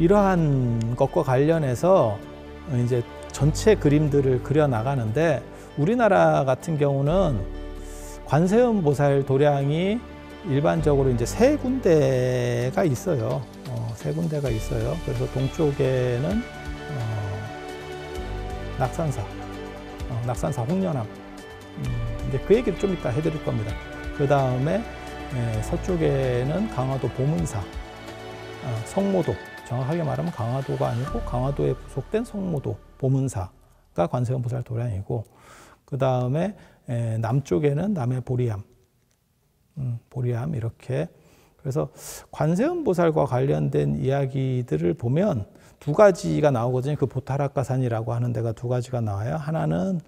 이러한 것과 관련해서 이제 전체 그림들을 그려 나가는데, 우리나라 같은 경우는 관세음 보살 도량이 일반적으로 이제 세 군데가 있어요. 세 군데가 있어요. 그래서 동쪽에는 낙산사 홍련암. 이제 그 얘기를 좀 이따 해드릴 겁니다. 그 다음에 서쪽에는 강화도 보문사, 성모도, 정확하게 말하면 강화도가 아니고 강화도에 부속된 성모도 보문사가 관세음 보살 도량이고, 그 다음에 남쪽에는 남해 보리암, 보리암 이렇게. 그래서 관세음 보살과 관련된 이야기들을 보면 두 가지가 나오거든요. 그 보타라카산이라고 하는 데가 두 가지가 나와요. 하나는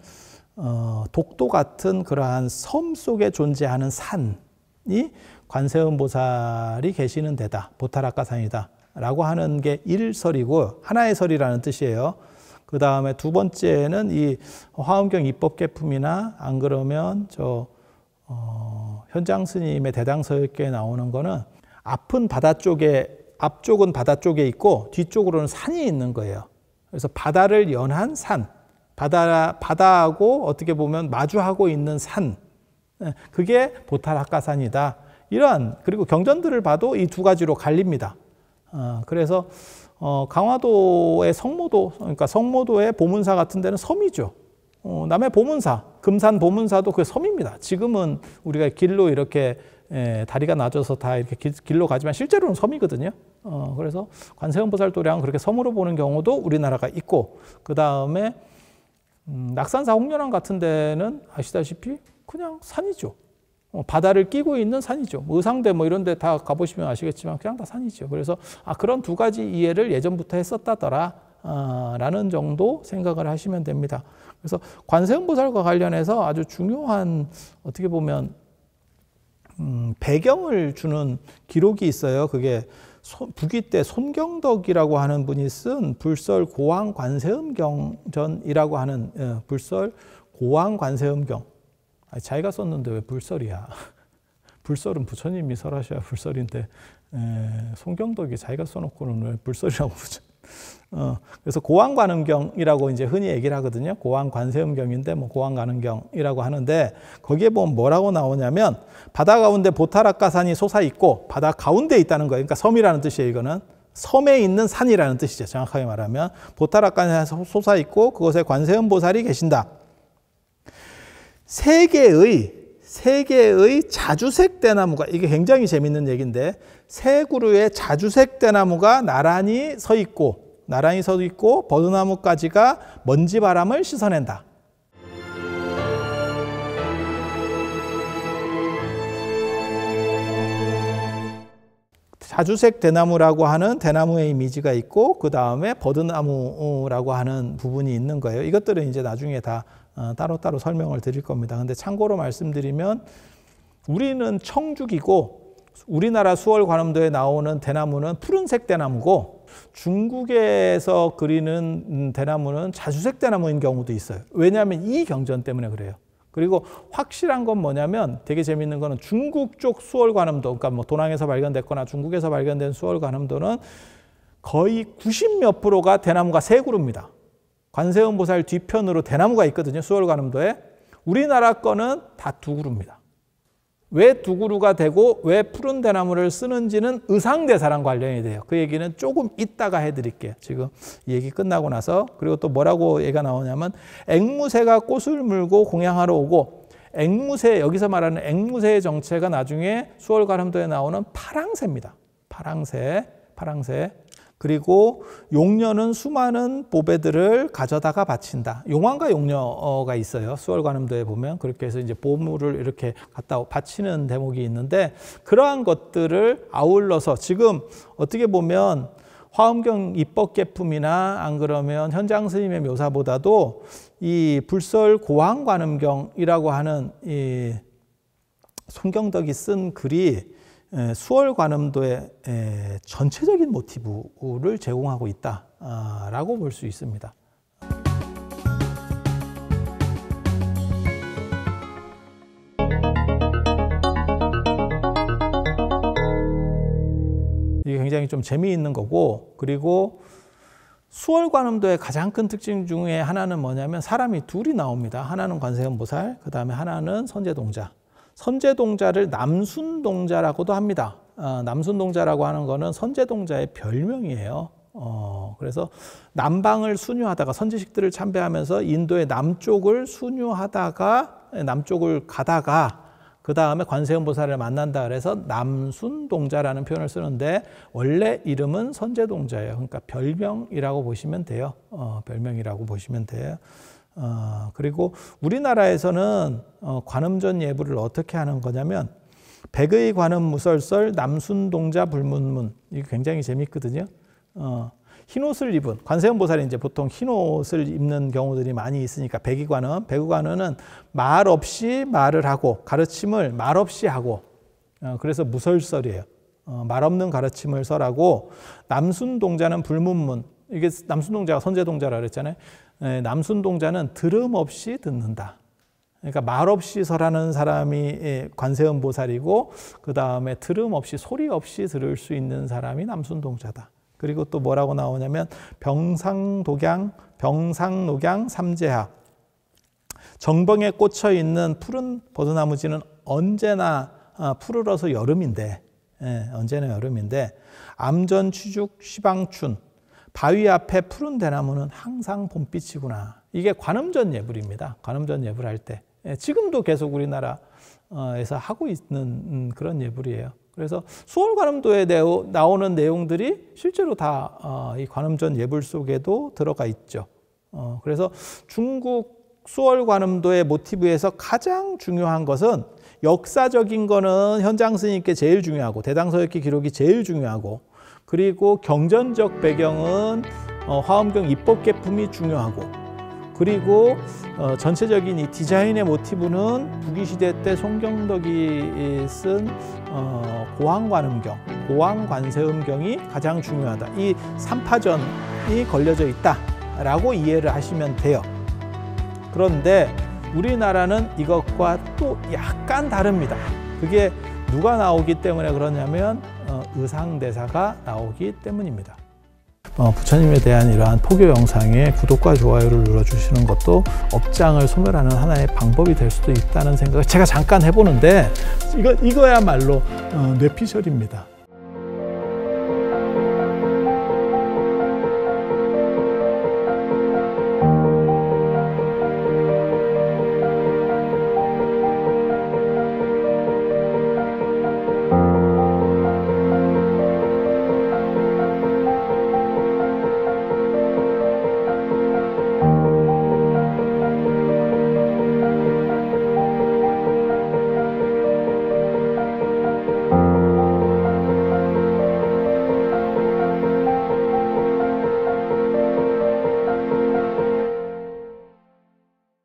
독도 같은 그러한 섬 속에 존재하는 산이 관세음 보살이 계시는 데다, 보타라카산이다 라고 하는 게 일설이고, 하나의 설이라는 뜻이에요. 그 다음에 두 번째는 이 화엄경 입법계품이나 안 그러면 현장 스님의 대당서역계에 나오는 거는 앞은 바다 쪽에, 앞쪽은 바다 쪽에 있고 뒤쪽으로는 산이 있는 거예요. 그래서 바다를 연한 산, 바다하고 어떻게 보면 마주하고 있는 산, 그게 보타라카산이다. 이러한, 그리고 경전들을 봐도 이 두 가지로 갈립니다. 그래서 강화도의 성모도, 그러니까 성모도의 보문사 같은 데는 섬이죠. 남해 보문사, 금산 보문사도 그 섬입니다. 지금은 우리가 길로 이렇게 다리가 낮아서 다 이렇게 길로 가지만 실제로는 섬이거든요. 그래서 관세음 보살 도량은 그렇게 섬으로 보는 경우도 우리나라가 있고, 그 다음에 낙산사 홍련암 같은 데는 아시다시피 그냥 산이죠. 바다를 끼고 있는 산이죠. 의상대 뭐 이런 데 다 가보시면 아시겠지만 그냥 다 산이죠. 그래서 그런 두 가지 이해를 예전부터 했었다더라 라는 정도 생각을 하시면 됩니다. 그래서 관세음 보살과 관련해서 아주 중요한, 어떻게 보면 배경을 주는 기록이 있어요. 그게 북위 때 손경덕이라고 하는 분이 쓴 불설 고왕 관세음경전이라고 하는, 불설 고왕 관세음경. 자기가 썼는데 왜 불설이야? 불설은 부처님이 설하셔야 불설인데, 손경덕이 자기가 써놓고는 왜 불설이라고 부르죠? 그래서 고왕관음경이라고 이제 흔히 얘기를 하거든요. 고왕관세음경인데 뭐 고왕관음경이라고 하는데, 거기에 보면 뭐라고 나오냐면 바다 가운데 보타라카산이 솟아 있고, 바다 가운데 있다는 거예요. 그러니까 섬이라는 뜻이에요. 이거는 섬에 있는 산이라는 뜻이죠. 정확하게 말하면 보타라카산이 솟아 있고 그곳에 관세음 보살이 계신다. 세 개의 자주색 대나무가, 이게 굉장히 재밌는 얘기인데, 세 그루의 자주색 대나무가 나란히 서 있고 버드나무까지가 먼지 바람을 씻어낸다. 자주색 대나무라고 하는 대나무의 이미지가 있고, 그 다음에 버드나무라고 하는 부분이 있는 거예요. 이것들은 이제 나중에 다 따로따로 설명을 드릴 겁니다. 근데 참고로 말씀드리면, 우리는 청죽이고 우리나라 수월관음도에 나오는 대나무는 푸른색 대나무고, 중국에서 그리는 대나무는 자주색 대나무인 경우도 있어요. 왜냐하면 이 경전 때문에 그래요. 그리고 확실한 건 뭐냐면, 되게 재밌는 거는 중국 쪽 수월관음도, 그러니까 뭐 도낭에서 발견됐거나 중국에서 발견된 수월관음도는 거의 90몇 프로가 대나무가 세 그루입니다. 관세음 보살 뒤편으로 대나무가 있거든요. 수월관음도에. 우리나라 거는 다 두 그루입니다. 왜 두 그루가 되고 왜 푸른 대나무를 쓰는지는 의상대사랑 관련이 돼요. 그 얘기는 조금 이따가 해드릴게요. 지금 이 얘기 끝나고 나서. 그리고 또 뭐라고 얘기가 나오냐면, 앵무새가 꽃을 물고 공양하러 오고, 앵무새, 여기서 말하는 앵무새의 정체가 나중에 수월관음도에 나오는 파랑새입니다. 파랑새. 그리고 용녀는 수많은 보배들을 가져다가 바친다. 용왕과 용녀가 있어요. 수월관음도에 보면. 그렇게 해서 이제 보물을 이렇게 갖다 바치는 대목이 있는데, 그러한 것들을 아울러서 지금 어떻게 보면 화엄경 입법계품이나 안 그러면 현장 스님의 묘사보다도 이 불설 고왕관음경이라고 하는 이 손경덕이 쓴 글이 수월관음도의 전체적인 모티브를 제공하고 있다라고 볼 수 있습니다. 이게 굉장히 좀 재미있는 거고, 그리고 수월관음도의 가장 큰 특징 중에 하나는 뭐냐면 사람이 둘이 나옵니다. 하나는 관세음보살, 그 다음에 하나는 선제동자. 선제동자를 남순동자라고도 합니다. 남순동자라고 하는 거는 선제동자의 별명이에요. 그래서 남방을 순유하다가 선지식들을 참배하면서 인도의 남쪽을 순유하다가 남쪽을 가다가 그 다음에 관세음보살을 만난다 그래서 남순동자라는 표현을 쓰는데 원래 이름은 선제동자예요. 그러니까 별명이라고 보시면 돼요. 별명이라고 보시면 돼요. 그리고 우리나라에서는 관음전 예불을 어떻게 하는 거냐면 백의 관음 무설설 남순동자 불문문, 이게 굉장히 재밌거든요. 흰옷을 입은 관세음보살이 이제 보통 흰옷을 입는 경우들이 많이 있으니까 백의관음, 백의관음은 말 없이 말을 하고 가르침을 말 없이 하고, 그래서 무설설이에요. 말 없는 가르침을 설하고, 남순동자는 불문문, 이게 남순동자가 선제동자라 그랬잖아요. 남순동자는 들음 없이 듣는다. 그러니까 말 없이 설하는 사람이 관세음보살이고, 그 다음에 들음 없이 소리 없이 들을 수 있는 사람이 남순동자다. 그리고 또 뭐라고 나오냐면 병상독양, 병상녹양 삼재하. 정벙에 꽂혀 있는 푸른 버드나무지는 언제나 푸르러서 여름인데, 언제나 여름인데, 암전 취죽 시방춘, 바위 앞에 푸른 대나무는 항상 봄빛이구나. 이게 관음전 예불입니다. 관음전 예불할 때. 지금도 계속 우리나라에서 하고 있는 그런 예불이에요. 그래서 수월관음도에 나오는 내용들이 실제로 다 이 관음전 예불 속에도 들어가 있죠. 그래서 중국 수월관음도의 모티브에서 가장 중요한 것은 역사적인 거는 현장 스님께 제일 중요하고 대당서역기 기록이 제일 중요하고, 그리고 경전적 배경은 화엄경 입법계품이 중요하고, 그리고 전체적인 이 디자인의 모티브는 부귀시대 때 송경덕이 쓴 고황관음경, 고황관세음경이 가장 중요하다. 이 3파전이 걸려져 있다라고 이해를 하시면 돼요. 그런데 우리나라는 이것과 또 약간 다릅니다. 그게 누가 나오기 때문에 그러냐면 의상대사가 나오기 때문입니다. 부처님에 대한 이러한 포교 영상에 구독과 좋아요를 눌러주시는 것도 업장을 소멸하는 하나의 방법이 될 수도 있다는 생각을 제가 잠깐 해보는데, 이거야말로 뇌피셜입니다.